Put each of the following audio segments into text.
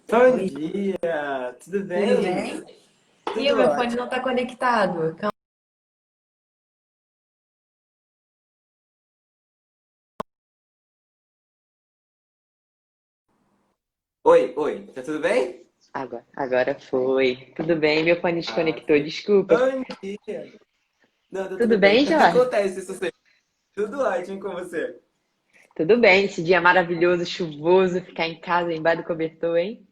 Bom Oi, dia, tudo tudo bem? bem? E o Tudo meu fone ótimo. não tá conectado. Oi, tá tudo bem? Agora foi. Tudo bem, meu fone Ah, desconectou, desculpa. bom dia. Não, tá Tudo tudo bem. bem, Jorge? Acontece isso sempre. Tudo ótimo com você. Tudo bem, esse dia maravilhoso, chuvoso, ficar em casa embaixo do cobertor, hein?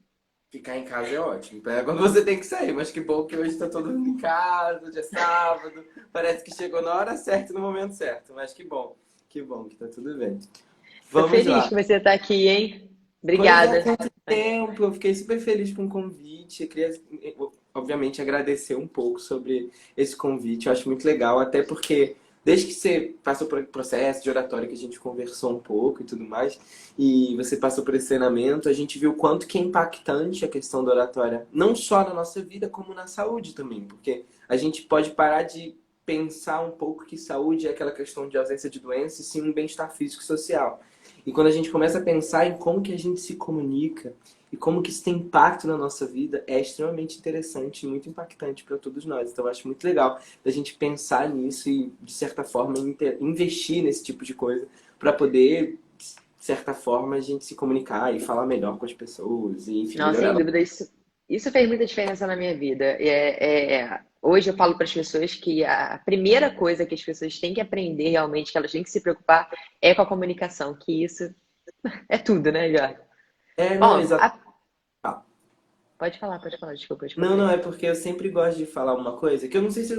Ficar em casa é ótimo. É quando você tem que sair, mas que bom que hoje tá todo mundo em casa, hoje é sábado. Parece que chegou na hora certa e no momento certo, mas que bom que tá tudo bem. Tô Vamos feliz lá. que você tá aqui, hein? Pois é, Obrigada. quanto tempo! Eu fiquei super feliz com o convite. Eu queria, obviamente, agradecer um pouco sobre esse convite. Eu acho muito legal, até porque desde que você passou por processo de oratória, que a gente conversou um pouco e tudo mais, e você passou por esse treinamento, a gente viu o quanto que é impactante a questão da oratória, não só na nossa vida, como na saúde também, porque a gente pode parar de pensar um pouco que saúde é aquela questão de ausência de doença e sim um bem-estar físico e social. E quando a gente começa a pensar em como que a gente se comunica e como que isso tem impacto na nossa vida, é extremamente interessante e muito impactante para todos nós. Então, eu acho muito legal da gente pensar nisso e, de certa forma, investir nesse tipo de coisa para poder, de certa forma, a gente se comunicar e falar melhor com as pessoas e, enfim, Não, melhorar. sem dúvida, isso fez muita diferença na minha vida. Hoje eu falo para as pessoas que a primeira coisa que as pessoas têm que aprender realmente, que elas têm que se preocupar, é com a comunicação, que isso é tudo, né, Jorge? É, não, Bom, exatamente. pode falar, desculpa, eu te Não, cortei. é porque eu sempre gosto de falar uma coisa que eu não sei se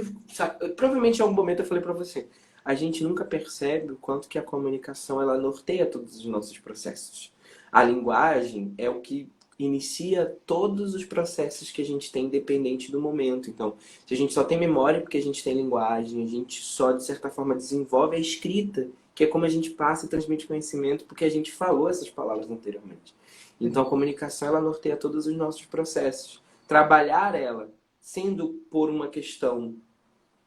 provavelmente em algum momento eu falei pra você. A gente nunca percebe o quanto que a comunicação ela norteia todos os nossos processos. A linguagem é o que inicia todos os processos que a gente tem independente do momento. Então, se a gente só tem memória porque a gente tem linguagem, a gente só de certa forma desenvolve a escrita, que é como a gente passa e transmite conhecimento porque a gente falou essas palavras anteriormente. Então, a comunicação ela norteia todos os nossos processos. Trabalhar ela, sendo por uma questão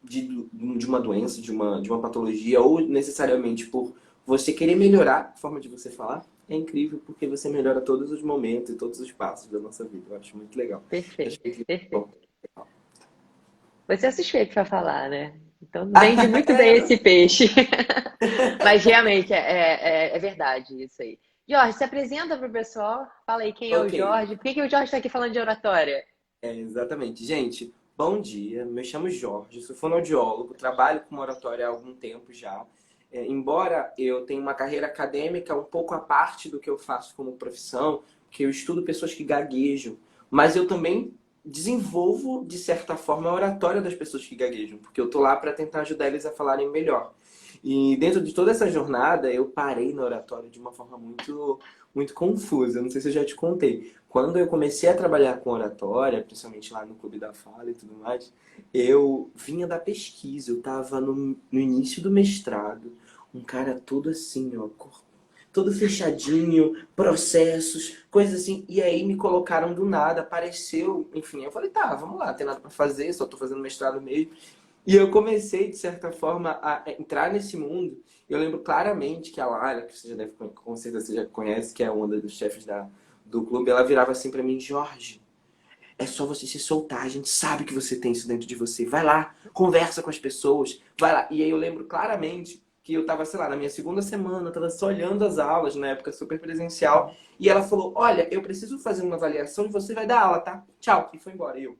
de uma doença, de uma patologia, ou necessariamente por você querer melhorar a forma de você falar, é incrível porque você melhora todos os momentos e todos os passos da nossa vida. Eu acho muito legal. Acho Perfeito, muito bom. perfeito. Você é suspeito para falar, né? Então vende muito bem esse peixe. Mas realmente é verdade isso aí. Jorge, se apresenta para o pessoal. Fala aí quem é o Ok, Jorge. Por que o Jorge está aqui falando de oratória? exatamente. Gente, bom dia. Me chamo Jorge, sou fonoaudiólogo, trabalho com oratória há algum tempo já. Embora eu tenha uma carreira acadêmica um pouco à parte do que eu faço como profissão, que eu estudo pessoas que gaguejam, mas eu também desenvolvo, de certa forma, a oratória das pessoas que gaguejam, porque eu tô lá para tentar ajudar eles a falarem melhor. E dentro de toda essa jornada, eu parei na oratória de uma forma muito confusa. Eu não sei se eu já te contei. Quando eu comecei a trabalhar com oratória, principalmente lá no Clube da Fala e tudo mais, eu vinha da pesquisa, eu estava no início do mestrado, um cara todo assim, ó, todo fechadinho, processos, coisas assim, e aí me colocaram do nada, apareceu, enfim, eu falei, tá, vamos lá, não tem nada para fazer, só tô fazendo mestrado mesmo. E eu comecei, de certa forma, a entrar nesse mundo. Eu lembro claramente que a Lara, que você já deve, com certeza você já conhece, que é uma dos chefes do clube, ela virava assim pra mim, Jorge, é só você se soltar, a gente sabe que você tem isso dentro de você. Vai lá, conversa com as pessoas, vai lá. E aí eu lembro claramente que eu tava, sei lá, na minha segunda semana, eu tava só olhando as aulas, na época super presencial, e ela falou, olha, eu preciso fazer uma avaliação e você vai dar aula, tá? Tchau. E foi embora. E eu,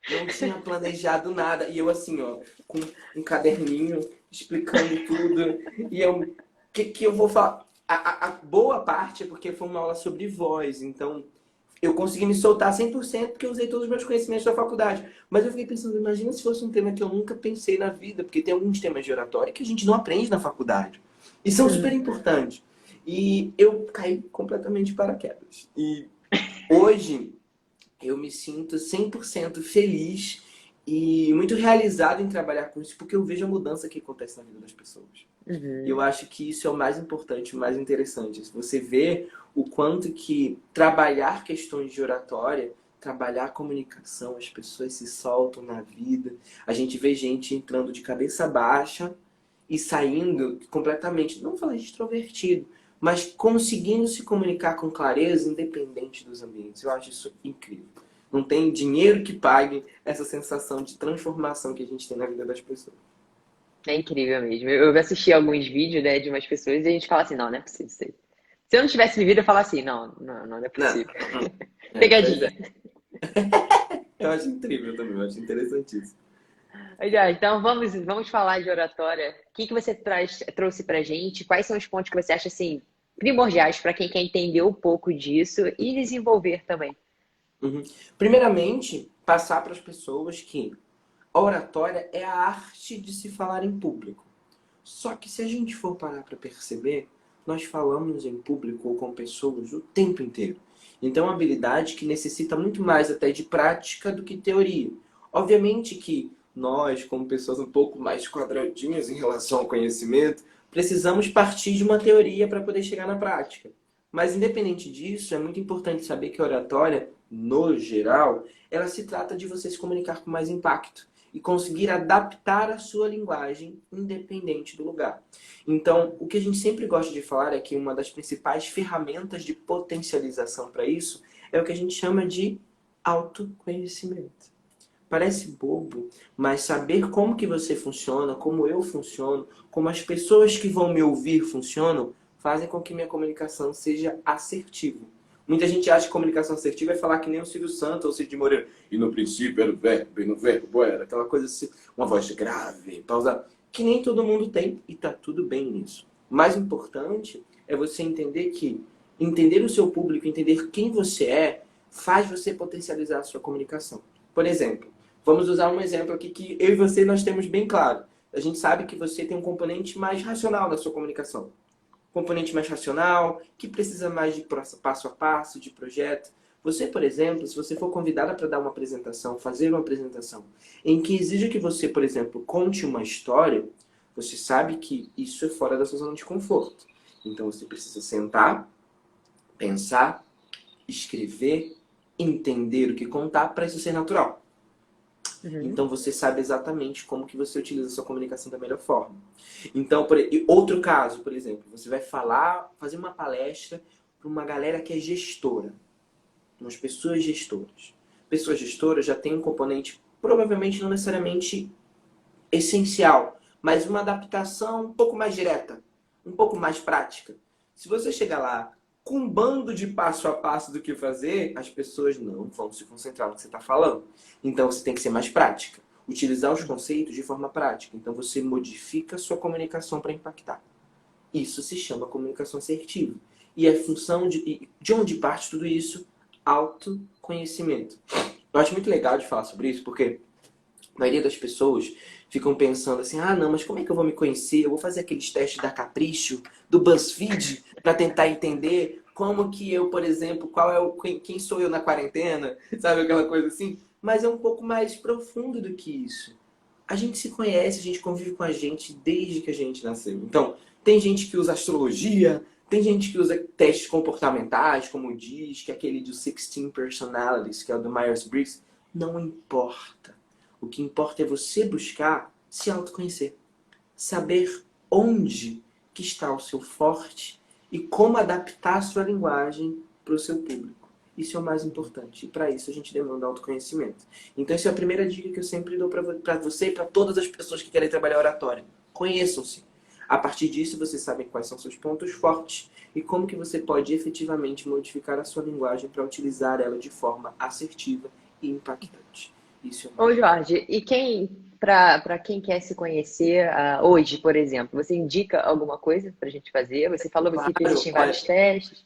não tinha planejado nada. E eu assim, ó, com um caderninho explicando tudo. E eu, o que eu vou falar? A boa parte é porque foi uma aula sobre voz. Então, eu consegui me soltar 100% porque eu usei todos os meus conhecimentos da faculdade. Mas eu fiquei pensando, imagina se fosse um tema que eu nunca pensei na vida. Porque tem alguns temas de oratória que a gente não aprende na faculdade. E são super Hum. importantes. E eu caí completamente de paraquedas. E hoje eu me sinto 100% feliz e muito realizado em trabalhar com isso, porque eu vejo a mudança que acontece na vida das pessoas. E eu Uhum. acho que isso é o mais importante, o mais interessante. Se você vê o quanto que trabalhar questões de oratória, trabalhar a comunicação, as pessoas se soltam na vida. A gente vê gente entrando de cabeça baixa e saindo completamente, não vou falar extrovertido, mas conseguindo se comunicar com clareza, independente dos ambientes. Eu acho isso incrível. Não tem dinheiro que pague essa sensação de transformação que a gente tem na vida das pessoas. É incrível mesmo. Eu assisti alguns vídeos, né, de umas pessoas e a gente fala assim, não é possível isso aí. Se eu não tivesse vivido, eu falar assim, não é Não. possível. Pois Pegadinha. é. Eu acho incrível também, eu acho interessantíssimo. Olha, então vamos falar de oratória. O que você trouxe pra gente? Quais são os pontos que você acha assim primordiais para quem quer entender um pouco disso e desenvolver também? Uhum. Primeiramente, passar para as pessoas que a oratória é a arte de se falar em público. Só que se a gente for parar para perceber, nós falamos em público ou com pessoas o tempo inteiro. Então é uma habilidade que necessita muito mais até de prática do que teoria. Obviamente que nós, como pessoas um pouco mais quadradinhas em relação ao conhecimento, precisamos partir de uma teoria para poder chegar na prática. Mas independente disso, é muito importante saber que a oratória, no geral, ela se trata de você se comunicar com mais impacto e conseguir adaptar a sua linguagem independente do lugar. Então, o que a gente sempre gosta de falar é que uma das principais ferramentas de potencialização para isso é o que a gente chama de autoconhecimento. Parece bobo, mas saber como que você funciona, como eu funciono, como as pessoas que vão me ouvir funcionam, fazem com que minha comunicação seja assertiva. Muita gente acha que comunicação assertiva é falar que nem o Silvio Santos ou o Cid Moreira. E no princípio era o verbo, e no verbo era aquela coisa assim, uma voz grave, pausada, que nem todo mundo tem e tá tudo bem nisso. O mais importante é você entender que entender o seu público, entender quem você é, faz você potencializar a sua comunicação. Por exemplo, vamos usar um exemplo aqui que eu e você nós temos bem claro. A gente sabe que você tem um componente mais racional na sua comunicação. Componente mais racional, que precisa mais de passo a passo, de projeto. Você, por exemplo, se você for convidada para dar uma apresentação, fazer uma apresentação, em que exija que você, por exemplo, conte uma história, você sabe que isso é fora da sua zona de conforto. Então você precisa sentar, pensar, escrever, entender o que contar para isso ser natural. Uhum. Então você sabe exatamente como que você utiliza a sua comunicação da melhor forma. Então, outro caso, por exemplo, você vai fazer uma palestra para uma galera que é gestora, umas pessoas gestoras. Pessoas gestoras já têm um componente, provavelmente não necessariamente essencial, mas uma adaptação um pouco mais direta, um pouco mais prática. Se você chegar lá com um bando de passo a passo do que fazer, as pessoas não vão se concentrar no que você está falando. Então você tem que ser mais prática. Utilizar os conceitos de forma prática. Então você modifica a sua comunicação para impactar. Isso se chama comunicação assertiva. E a função de onde parte tudo isso? Autoconhecimento. Eu acho muito legal de falar sobre isso, porque a maioria das pessoas ficam pensando assim, ah não, mas como é que eu vou me conhecer? Eu vou fazer aqueles testes da Capricho, do BuzzFeed, para tentar entender como que eu, por exemplo, quem sou eu na quarentena, sabe aquela coisa assim? Mas é um pouco mais profundo do que isso. A gente se conhece, a gente convive com a gente desde que a gente nasceu. Então, tem gente que usa astrologia, tem gente que usa testes comportamentais, como diz, que é aquele do 16 Personalities, que é o do Myers-Briggs. Não importa. O que importa é você buscar se autoconhecer. Saber onde que está o seu forte e como adaptar a sua linguagem para o seu público. Isso é o mais importante. E para isso a gente demanda autoconhecimento. Então essa é a primeira dica que eu sempre dou para você e para todas as pessoas que querem trabalhar oratória. Conheçam-se. A partir disso você sabe quais são seus pontos fortes e como que você pode efetivamente modificar a sua linguagem para utilizar ela de forma assertiva e impactante. Isso é o Ô, mais importante. Jorge, e para quem quer se conhecer hoje, por exemplo, você indica alguma coisa para a gente fazer? Você falou aqui que Claro, existem olha, vários testes.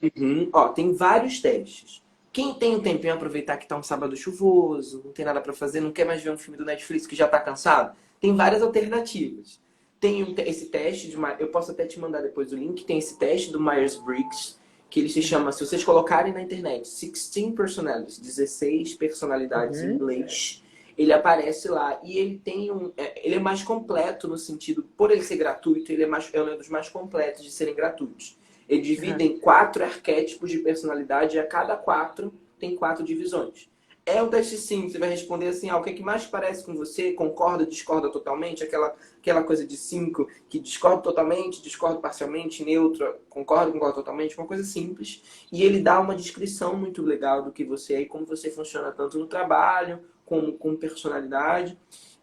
ó, tem vários testes. Quem tem um tempinho aproveitar que tá um sábado chuvoso, não tem nada pra fazer, não quer mais ver um filme do Netflix que já tá cansado, tem várias alternativas. Tem esse teste eu posso até te mandar depois o link, tem esse teste do Myers-Briggs, que ele se chama, se vocês colocarem na internet, 16 personalities, 16 personalidades em Uhum. inglês, ele aparece lá e ele tem ele é mais completo no sentido, por ele ser gratuito, é um dos mais completos de serem gratuitos. Ele divide Uhum. em 4 arquétipos de personalidade e a cada 4 tem 4 divisões. É um teste sim, você vai responder assim, o que é que mais parece com você? Concorda, discorda totalmente? Aquela coisa de 5 que discorda totalmente, discorda parcialmente, neutro, concorda, concorda totalmente, uma coisa simples. E ele dá uma descrição muito legal do que você é e como você funciona tanto no trabalho, como com personalidade.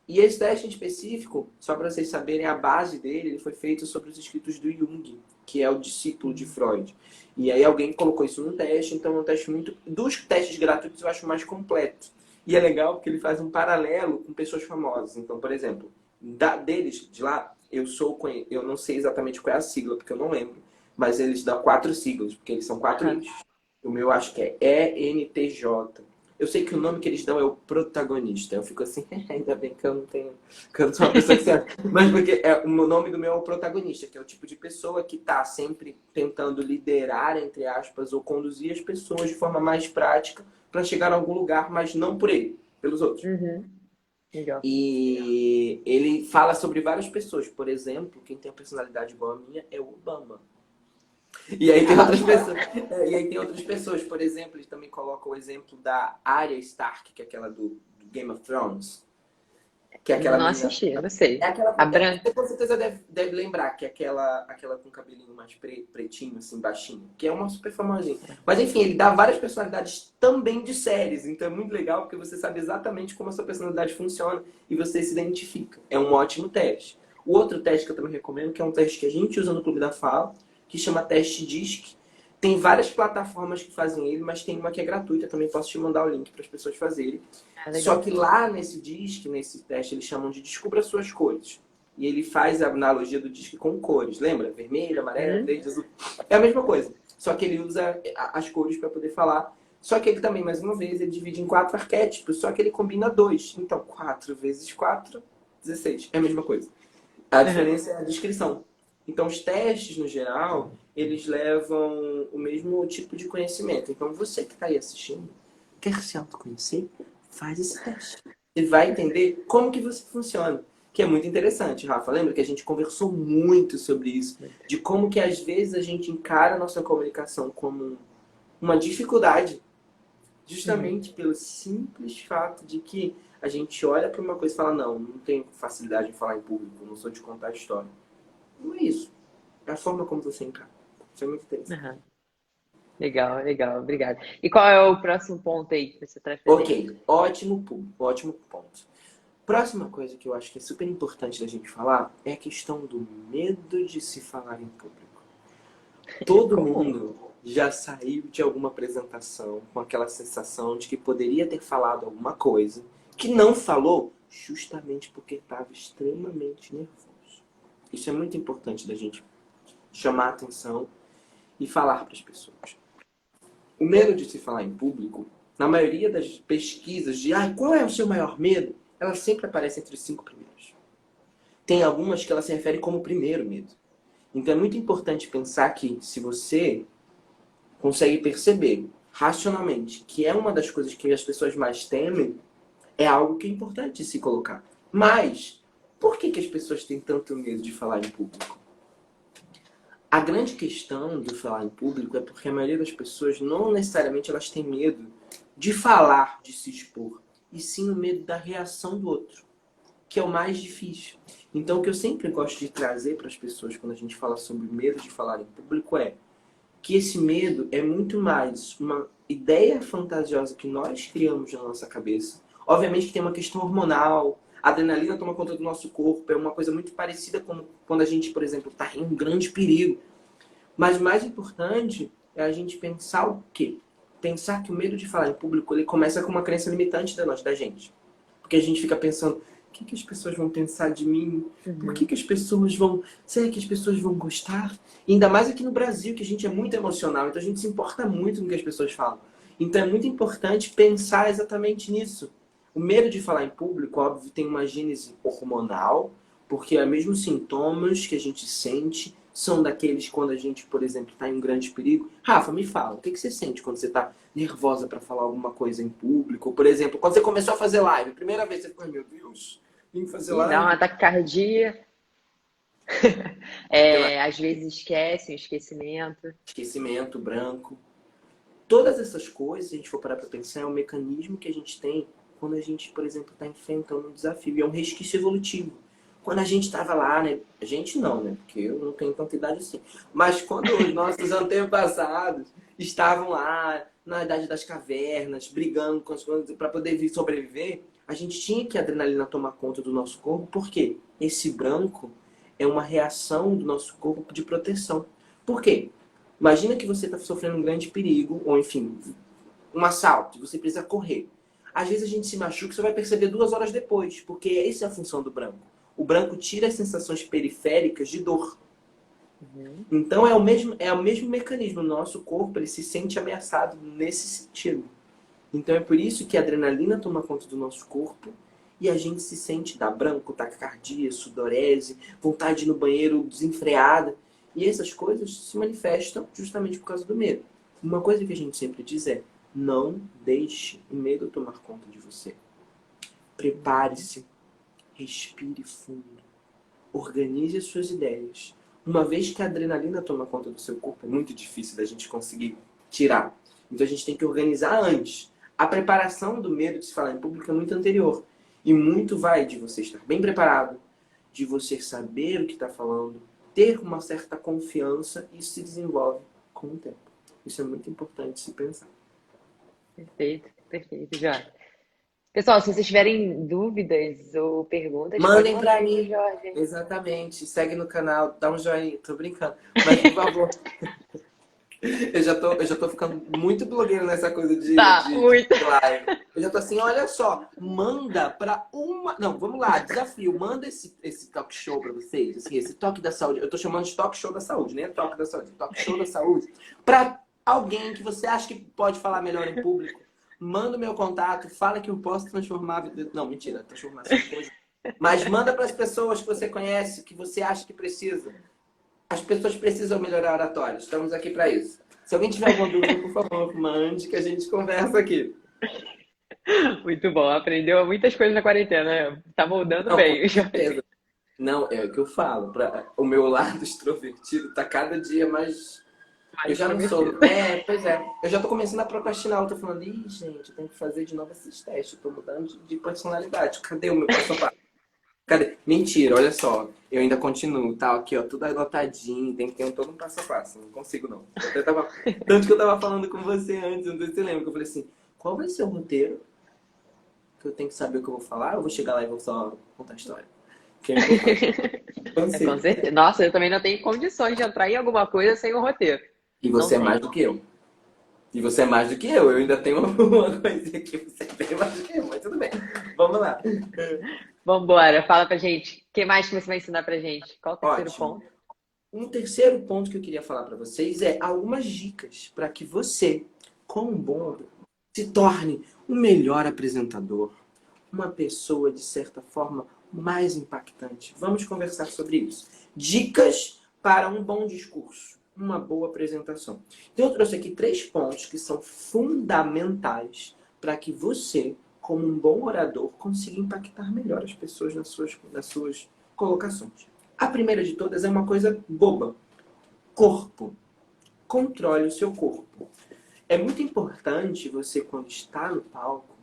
E esse teste em específico, só para vocês saberem, a base dele ele foi feito sobre os escritos do Jung, que é o discípulo de Freud. E aí alguém colocou isso num teste, então é um teste muito... Dos testes gratuitos eu acho mais completo. E é legal porque ele faz um paralelo com pessoas famosas. Então, por exemplo, deles, de lá, eu não sei exatamente qual é a sigla, porque eu não lembro. Mas eles dão 4 siglas, porque eles são 4 eixos. O meu acho que é ENTJ. Eu sei que o nome que eles dão é o protagonista. Eu fico assim, ainda bem que eu não tenho. Que eu não sou uma pessoa que serve. Mas porque o nome do meu é o protagonista, que é o tipo de pessoa que está sempre tentando liderar, entre aspas, ou conduzir as pessoas de forma mais prática para chegar a algum lugar, mas não por ele, pelos outros. Uhum. Legal. E ele fala sobre várias pessoas. Por exemplo, quem tem a personalidade igual a minha é o Obama. E aí tem outras pessoas. E aí tem outras pessoas, por exemplo, eles também colocam o exemplo da Arya Stark, que é aquela do Game of Thrones. Que é aquela Não menina. assisti, eu não sei. É aquela. A Bran... Você com certeza deve lembrar, que é aquela com cabelinho mais pretinho, assim, baixinho. Que é uma super famosinha. Mas enfim, ele dá várias personalidades também de séries. Então é muito legal porque você sabe exatamente como a sua personalidade funciona e você se identifica. É um ótimo teste. O outro teste que eu também recomendo, que é um teste que a gente usa no Clube da Fala, que chama teste DISC. Tem várias plataformas que fazem ele, mas tem uma que é gratuita. Também posso te mandar o link para as pessoas fazerem. Só legal. que lá nesse DISC, nesse teste, eles chamam de Descubra Suas Cores. E ele faz a analogia do DISC com cores. Lembra? Vermelho, amarelo, verde, azul. É a mesma coisa. Só que ele usa as cores para poder falar. Só que ele também, mais uma vez, ele divide em 4 arquétipos. Só que ele combina 2. Então, 4 vezes 4, 16. É a mesma coisa. A diferença é a descrição. Então, os testes, no geral, eles levam o mesmo tipo de conhecimento. Então, você que está aí assistindo, quer se autoconhecer? Faz esse teste. Você vai entender como que você funciona. Que é muito interessante, Rafa. Lembra que a gente conversou muito sobre isso? De como que, às vezes, a gente encara a nossa comunicação como uma dificuldade. Justamente pelo simples fato de que a gente olha para uma coisa e fala, não tenho facilidade de falar em público, não sou de contar história. Não é isso. É a forma como você encara. Isso é muito interessante. Uhum. Legal, legal, obrigada. E qual é o próximo ponto aí que você traz pra gente? Ok, ótimo ponto. Próxima coisa que eu acho que é super importante da gente falar é a questão do medo de se falar em público. Todo Comum. mundo já saiu de alguma apresentação com aquela sensação de que poderia ter falado alguma coisa que não falou justamente porque estava extremamente nervoso. Isso é muito importante da gente chamar a atenção e falar para as pessoas. O medo de se falar em público, na maioria das pesquisas de qual é o seu maior medo, ela sempre aparece entre os 5 primeiros. Tem algumas que ela se refere como primeiro medo. Então é muito importante pensar que se você consegue perceber racionalmente que é uma das coisas que as pessoas mais temem, é algo que é importante se colocar. Mas, por que as pessoas têm tanto medo de falar em público? A grande questão do falar em público é porque a maioria das pessoas não necessariamente elas têm medo de falar, de se expor, e sim o medo da reação do outro, que é o mais difícil. Então, o que eu sempre gosto de trazer para as pessoas quando a gente fala sobre medo de falar em público é que esse medo é muito mais uma ideia fantasiosa que nós criamos na nossa cabeça. Obviamente que tem uma questão hormonal, a adrenalina toma conta do nosso corpo, é uma coisa muito parecida com quando a gente, por exemplo, está em um grande perigo. Mas o mais importante é a gente pensar o quê? Pensar que o medo de falar em público ele começa com uma crença limitante da gente. Porque a gente fica pensando, o que as pessoas vão pensar de mim? Por que as pessoas vão... Será que as pessoas vão gostar? E ainda mais aqui no Brasil, que a gente é muito emocional, então a gente se importa muito com o que as pessoas falam. Então é muito importante pensar exatamente nisso. O medo de falar em público, óbvio, tem uma gênese hormonal, porque é mesmo sintomas que a gente sente são daqueles quando a gente, por exemplo, está em um grande perigo. Rafa, me fala, o que você sente quando você está nervosa para falar alguma coisa em público? Por exemplo, quando você começou a fazer live, primeira vez você ficou, meu Deus, vim fazer E dá um live. ataque cardíaco. Sei lá, Às vezes esquece, um esquecimento. esquecimento, branco. Todas essas coisas, se a gente for parar para pensar, é um mecanismo que a gente tem quando a gente, por exemplo, está enfrentando um desafio. E é um resquício evolutivo. Quando a gente estava lá, né? A gente não, né? Porque eu não tenho tanta idade assim. Mas quando os nossos antepassados estavam lá na idade das cavernas, brigando com as coisas para poder sobreviver, a gente tinha que a adrenalina tomar conta do nosso corpo, porque esse branco é uma reação do nosso corpo de proteção. Por quê? Imagina que você está sofrendo um grande perigo, ou enfim, um assalto, você precisa correr. Às vezes a gente se machuca e você vai perceber 2 horas depois, porque essa é a função do branco. O branco tira as sensações periféricas de dor. Uhum. Então é o mesmo mecanismo. O nosso corpo ele se sente ameaçado nesse sentido. Então é por isso que a adrenalina toma conta do nosso corpo e a gente se sente dá branco, taquicardia, sudorese, vontade de ir no banheiro desenfreada. E essas coisas se manifestam justamente por causa do medo. Uma coisa que a gente sempre diz é: não deixe o medo tomar conta de você. Prepare-se, respire fundo, organize as suas ideias. Uma vez que a adrenalina toma conta do seu corpo, é muito difícil da gente conseguir tirar. Então a gente tem que organizar antes. A preparação do medo de se falar em público é muito anterior. E muito vai de você estar bem preparado, de você saber o que está falando, ter uma certa confiança, e isso se desenvolve com o tempo. Isso é muito importante se pensar. Perfeito, perfeito, Jorge. Pessoal, se vocês tiverem dúvidas ou perguntas, pode Mandem mandar pra aí pro mim. Jorge. Exatamente. Segue no canal, dá um joinha. Tô brincando. Mas, por favor, eu já tô ficando muito blogueiro nessa coisa Tá, de muito. live. Eu já tô assim, olha só, manda pra uma. Não, vamos lá, desafio. Manda esse talk show pra vocês, assim, esse toque da saúde. Eu tô chamando de talk show da saúde, né? Toque da saúde, talk show da saúde. Pra alguém que você acha que pode falar melhor em público, manda o meu contato, fala que eu posso transformar a vida. Não, mentira, transformação. Mas manda para as pessoas que você conhece, que você acha que precisa. As pessoas precisam melhorar a oratória. Estamos aqui para isso. Se alguém tiver alguma dúvida, por favor, mande que a gente conversa aqui. Muito bom, aprendeu muitas coisas na quarentena, né? Tá moldando Não, com bem, Jorge. certeza. Não, é o que eu falo. O meu lado extrovertido está cada dia mais. Mais Eu já não sou. extrovertido. Pois é. Eu já tô começando a procrastinar. Eu tô falando, ih, gente, eu tenho que fazer de novo esses testes. Eu tô mudando de personalidade. Cadê o meu passo a passo? Cadê? Mentira, olha só. Eu ainda continuo, tá? Aqui, ó, tudo anotadinho. Tem que ter todo um passo a passo. Não consigo, não. Tanto que eu tava falando com você antes, não sei se você lembra, que eu falei assim, qual vai ser o roteiro? Que eu tenho que saber o que eu vou falar, ou eu vou chegar lá e vou só contar a história? Que é importante. Então, É, com assim, certeza. Nossa, eu também não tenho condições de entrar em alguma coisa sem o roteiro. e Não você é mais tem. do que eu. E você é mais do que eu. Eu ainda tenho uma coisa aqui. Você é bem mais do que eu, mas tudo bem. Vamos lá. Vambora, fala pra gente. O que mais que você vai ensinar pra gente? Qual o terceiro Ótimo. ponto? Um terceiro ponto que eu queria falar para vocês é algumas dicas para que você, como um bom, se torne um melhor apresentador, uma pessoa de certa forma mais impactante. Vamos conversar sobre isso. Dicas para um bom discurso, uma boa apresentação. Então eu trouxe aqui 3 pontos que são fundamentais para que você, como um bom orador, consiga impactar melhor as pessoas nas suas colocações. A primeira de todas é uma coisa boba. Corpo. Controle o seu corpo. É muito importante você, quando está no palco,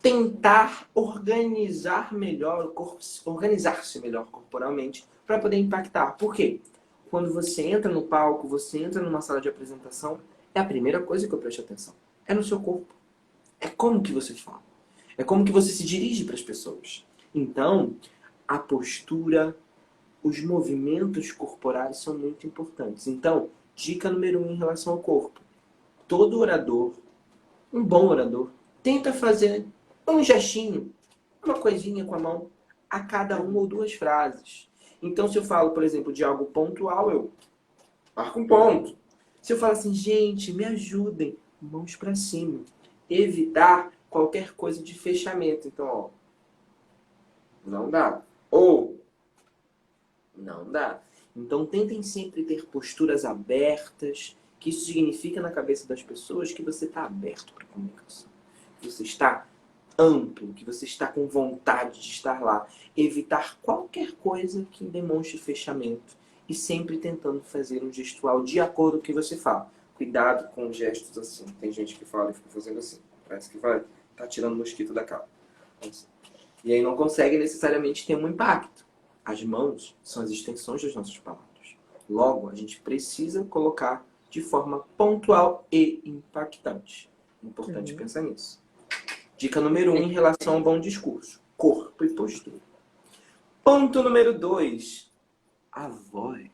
tentar organizar melhor o corpo, organizar-se melhor corporalmente para poder impactar. Por quê? Quando você entra no palco, você entra numa sala de apresentação, é a primeira coisa que eu presto atenção. É no seu corpo. É como que você fala. É como que você se dirige para as pessoas. Então, a postura, os movimentos corporais são muito importantes. Então, dica número 1 em relação ao corpo. Todo orador, um bom orador, tenta fazer um gestinho, uma coisinha com a mão a cada uma ou 2 frases. Então, se eu falo, por exemplo, de algo pontual, eu marco um ponto. Se eu falo assim, gente, me ajudem, mãos para cima. Evitar qualquer coisa de fechamento. Então, ó, não dá. Ou não dá. Então tentem sempre ter posturas abertas, que isso significa na cabeça das pessoas que você está aberto para a comunicação. Que você está amplo, que você está com vontade de estar lá. Evitar qualquer coisa que demonstre fechamento. E sempre tentando fazer um gestual de acordo com o que você fala. Cuidado com gestos assim. Tem gente que fala e fica fazendo assim. Parece que vai tá tirando mosquito da cara. E aí não consegue necessariamente ter um impacto. As mãos são as extensões das nossas palavras. Logo, a gente precisa colocar de forma pontual e impactante. Importante pensar nisso. Dica número 1 em relação ao bom discurso. Corpo e postura. Ponto número 2. A voz.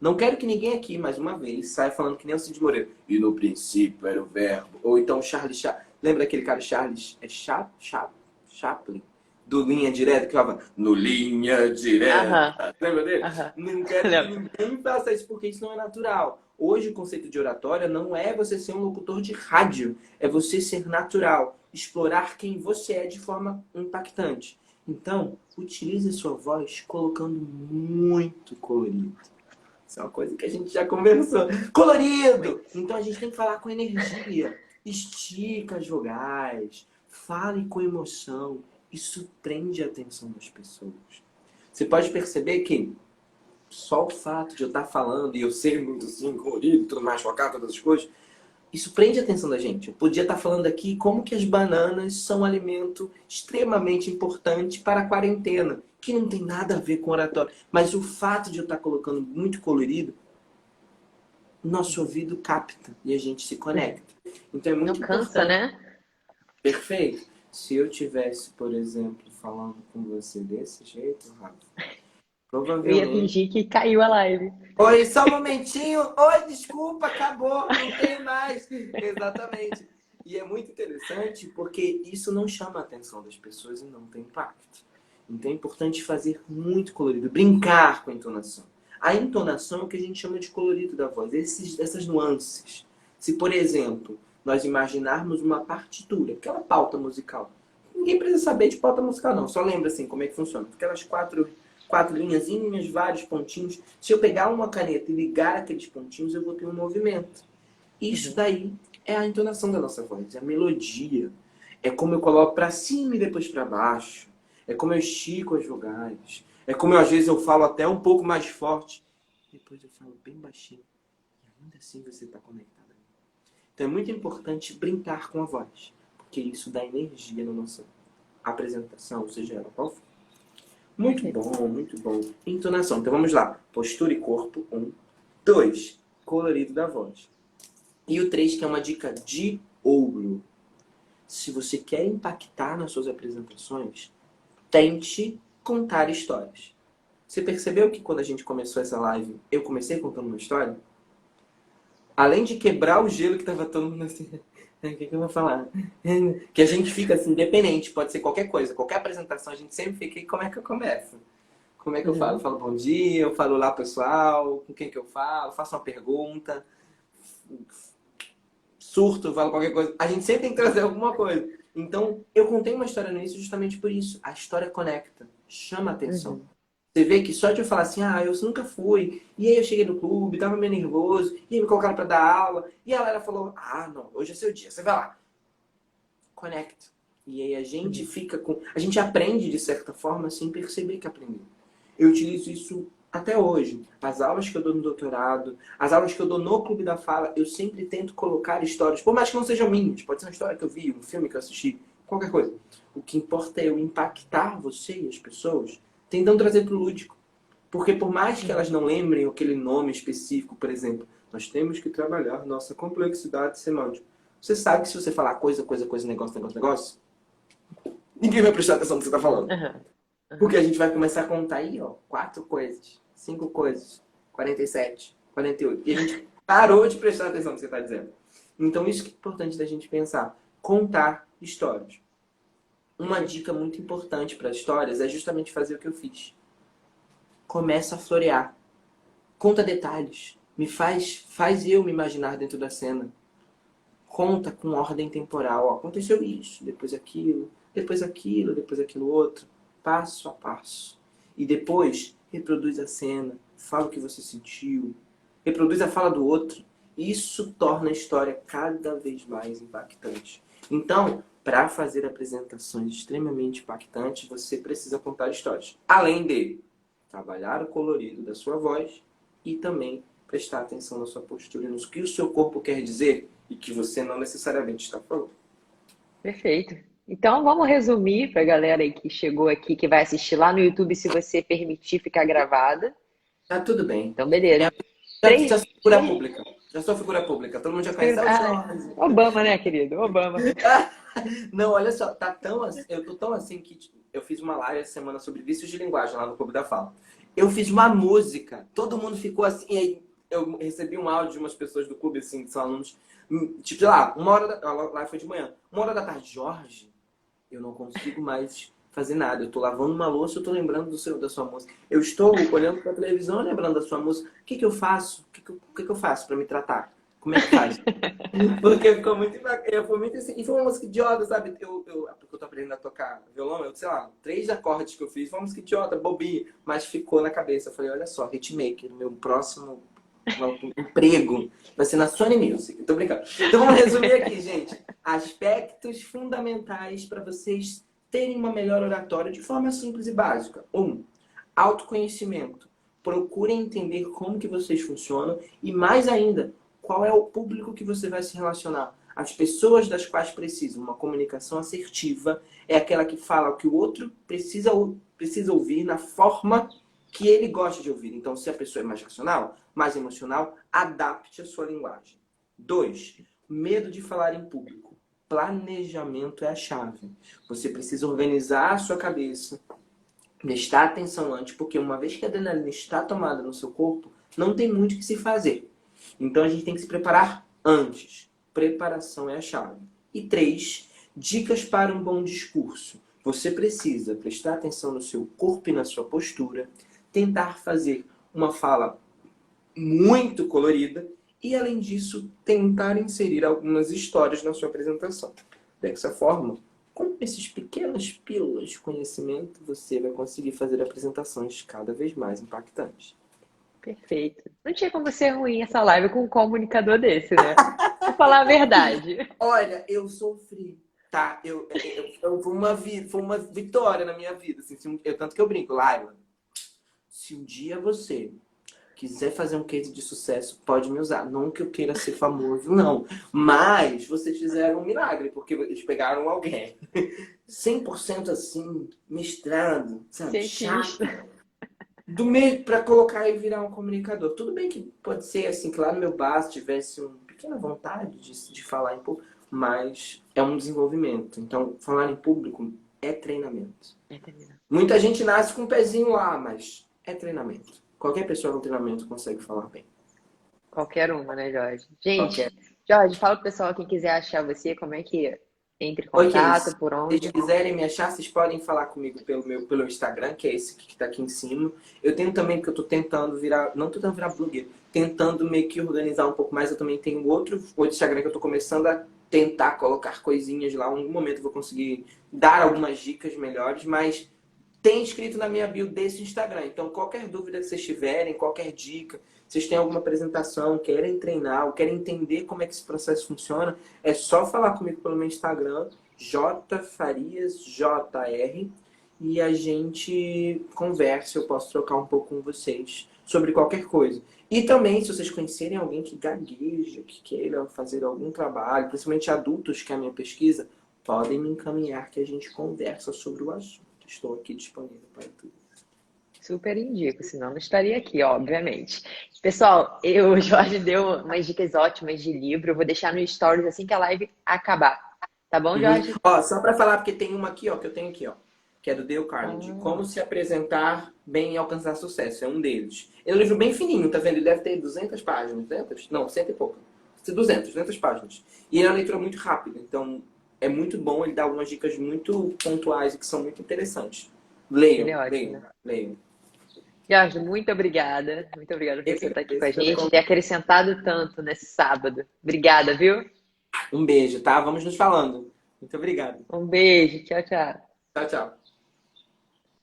Não quero que ninguém aqui, mais uma vez, saia falando que nem o Cid Moreira. E no princípio era o verbo. Ou então Charlie Chaplin. Lembra aquele cara Charles? É Chaplin? Do Linha Direta, que falava no Linha Direta. Lembra dele? Não quero que ninguém faça isso, porque isso não é natural. Hoje o conceito de oratória não é você ser um locutor de rádio. É você ser natural. Explorar quem você é de forma impactante. Então, utilize a sua voz colocando muito colorido. Isso é uma coisa que a gente já conversou. Colorido! Então a gente tem que falar com energia. Estica as vogais. Fale com emoção. Isso prende a atenção das pessoas. Você pode perceber que só o fato de eu estar falando e eu ser muito assim, colorido, tudo mais, focado, todas as coisas, isso prende a atenção da gente. Eu podia estar falando aqui como que as bananas são um alimento extremamente importante para a quarentena, que não tem nada a ver com oratório. Mas o fato de eu estar colocando muito colorido, nosso ouvido capta e a gente se conecta. Então é muito Não cansa, importante. né? Perfeito. Se eu tivesse, por exemplo, falando com você desse jeito, Rafa, Eu ia provavelmente... fingir que caiu a live. Oi, só um momentinho. Oi, desculpa, acabou, não tem mais. Exatamente. E é muito interessante porque isso não chama a atenção das pessoas e não tem impacto. Então é importante fazer muito colorido, brincar com a entonação. A entonação é o que a gente chama de colorido da voz, essas nuances. Se, por exemplo, nós imaginarmos uma partitura, aquela pauta musical. Ninguém precisa saber de pauta musical, não. Só lembra assim como é que funciona. Aquelas quatro linhazinhas, vários pontinhos. Se eu pegar uma caneta e ligar aqueles pontinhos, eu vou ter um movimento. Isso daí é a entonação da nossa voz, é a melodia. É como eu coloco para cima e depois para baixo. É como eu estico as vogais. É como às vezes eu falo até um pouco mais forte. Depois eu falo bem baixinho. E ainda assim você está conectado. Então é muito importante brincar com a voz. Porque isso dá energia na nossa apresentação, seja ela qual for. Muito bom, muito bom. Entonação. Então vamos lá. Postura e corpo. 1. 2. Colorido da voz. E o 3, que é uma dica de ouro. Se você quer impactar nas suas apresentações, tente contar histórias. Você percebeu que quando a gente começou essa live, eu comecei contando uma história? Além de quebrar o gelo que tava todo mundo assim... O que eu vou falar? Que a gente fica assim, independente, pode ser qualquer coisa, qualquer apresentação, a gente sempre fica, e como é que eu começo? Como é que eu falo? Eu falo bom dia, eu falo olá pessoal, com quem que eu falo, faço uma pergunta, surto, falo qualquer coisa. A gente sempre tem que trazer alguma coisa. Então, eu contei uma história no início justamente por isso. A história conecta, chama a atenção. Você vê que só de eu falar assim, eu nunca fui, e aí eu cheguei no clube, tava meio nervoso, e aí me colocaram pra dar aula, e a galera falou, não, hoje é seu dia, você vai lá. Conecta. E aí a gente fica com... A gente aprende de certa forma sem perceber que aprendeu. Eu utilizo isso até hoje. As aulas que eu dou no doutorado, as aulas que eu dou no Clube da Fala, eu sempre tento colocar histórias, por mais que não sejam minhas, pode ser uma história que eu vi, um filme que eu assisti, qualquer coisa. O que importa é eu impactar você e as pessoas, tentando trazer para o lúdico. Porque por mais que elas não lembrem aquele nome específico, por exemplo, nós temos que trabalhar nossa complexidade semântica. Você sabe que se você falar coisa, negócio, ninguém vai prestar atenção no que você está falando. Porque a gente vai começar a contar aí, 4 coisas, 5 coisas, 47, 48. E a gente parou de prestar atenção no que você está dizendo. Então isso que é importante da gente pensar. Contar histórias. Uma dica muito importante para as histórias é justamente fazer o que eu fiz. Começa a florear. Conta detalhes. Faz eu me imaginar dentro da cena. Conta com ordem temporal. Aconteceu isso, depois aquilo, depois aquilo, depois aquilo outro. Passo a passo. E depois, reproduz a cena. Fala o que você sentiu. Reproduz a fala do outro. Isso torna a história cada vez mais impactante. Então, para fazer apresentações extremamente impactantes, você precisa contar histórias. Além de trabalhar o colorido da sua voz e também prestar atenção na sua postura e no que o seu corpo quer dizer e que você não necessariamente está falando. Perfeito. Então, vamos resumir para a galera aí que chegou aqui, que vai assistir lá no YouTube, se você permitir ficar gravada. Tá tudo bem. Então, beleza. Já Três, sou figura pública. Já sou figura pública. Todo mundo já conhece. É o Jorge. Obama, né, querido? Obama. Não, olha só, tá tão assim, eu tô tão assim que tipo, eu fiz uma live essa semana sobre vícios de linguagem lá no Clube da Fala. Eu fiz uma música, todo mundo ficou assim, e aí eu recebi um áudio de umas pessoas do clube, assim, que são alunos, tipo, sei lá, a live foi de manhã, 1 hora da tarde, Jorge, eu não consigo mais fazer nada. Eu tô lavando uma louça, eu tô lembrando da sua música. Eu estou olhando pra televisão, lembrando da sua música. O que que eu faço? O que que eu faço pra me tratar? Como é que faz? Porque ficou muito bacana. Foi muito assim. E foi uma música idiota, sabe? Porque eu tô aprendendo a tocar violão, sei lá, 3 acordes que eu fiz. Foi uma música idiota, bobinha. Mas ficou na cabeça. Eu falei, olha só, hitmaker, meu próximo emprego vai ser na Sony Music. Tô brincando. Então vamos resumir aqui, gente. Aspectos fundamentais para vocês terem uma melhor oratória de forma simples e básica. 1. Autoconhecimento. Procurem entender como que vocês funcionam e, mais ainda, qual é o público que você vai se relacionar. As pessoas das quais precisam. Uma comunicação assertiva é aquela que fala o que o outro precisa ouvir na forma que ele gosta de ouvir. Então, se a pessoa é mais racional, mais emocional, adapte a sua linguagem. 2. Medo de falar em público. Planejamento é a chave. Você precisa organizar a sua cabeça, prestar atenção antes, porque uma vez que a adrenalina está tomada no seu corpo, não tem muito o que se fazer. Então a gente tem que se preparar antes. Preparação é a chave. E 3, dicas para um bom discurso. Você precisa prestar atenção no seu corpo e na sua postura, tentar fazer uma fala muito colorida e, além disso, tentar inserir algumas histórias na sua apresentação. Dessa forma, com esses pequenas pílulas de conhecimento, você vai conseguir fazer apresentações cada vez mais impactantes. Perfeito. Não tinha como ser ruim essa live com um comunicador desse, né? Vou falar a verdade. Olha, eu sofri, tá? Foi uma vitória na minha vida. Assim, tanto que eu brinco, Laila, se um dia você quiser fazer um case de sucesso, pode me usar. Não que eu queira ser famoso, não. Mas vocês fizeram um milagre, porque eles pegaram alguém 100% assim, mestrado, sabe? Cientista. Chato. Do meio para colocar e virar um comunicador. Tudo bem que pode ser assim, que lá no meu bar tivesse uma pequena vontade de falar em público, mas é um desenvolvimento. Então, falar em público é treinamento. Muita gente nasce com um pezinho lá, mas é treinamento. Qualquer pessoa com treinamento consegue falar bem. Qualquer uma, né, Jorge? Gente, Qualquer. Jorge, fala pro pessoal, quem quiser achar você, como é que entra em Ok, contato, se por vocês onde? quiserem me achar, vocês podem falar comigo pelo Instagram, que é esse que está aqui em cima. Eu tenho também, porque eu estou tentando virar, não estou tentando virar blogueiro, tentando meio que organizar um pouco mais. Eu também tenho outro Instagram que eu estou começando a tentar colocar coisinhas lá. Em algum momento eu vou conseguir dar algumas dicas melhores, mas tem escrito na minha bio desse Instagram. Então, qualquer dúvida que vocês tiverem, qualquer dica, vocês têm alguma apresentação, querem treinar, ou querem entender como é que esse processo funciona, é só falar comigo pelo meu Instagram, jfariasjr, e a gente conversa, eu posso trocar um pouco com vocês sobre qualquer coisa. E também, se vocês conhecerem alguém que gagueja, que queira fazer algum trabalho, principalmente adultos, que é a minha pesquisa, podem me encaminhar que a gente conversa sobre o assunto. Estou aqui disponível para tudo. Super indico, senão não estaria aqui, obviamente. Pessoal, o Jorge deu umas dicas ótimas de livro. Eu vou deixar no Stories assim que a live acabar. Tá bom, Jorge? Ó, só para falar, porque tem uma aqui, ó, que eu tenho aqui, ó, que é do Dale Carnegie. Ah. Como se apresentar bem e alcançar sucesso. É um deles. É um livro bem fininho, tá vendo? Ele deve ter 200 páginas. 200? Não, 100 e pouco. 200 páginas. E ele é uma leitura muito rápida. Então, é muito bom. Ele dá algumas dicas muito pontuais e que são muito interessantes. Ele é Leiam, ótimo, leiam, né? leiam. Jorge, muito obrigada. Muito obrigada por Eu você que estar aqui com a agradeço pelo gente e convite. ter acrescentado tanto nesse sábado. Obrigada, viu? Um beijo, tá? Vamos nos falando. Muito obrigado. Um beijo. Tchau, tchau. Tchau, tchau.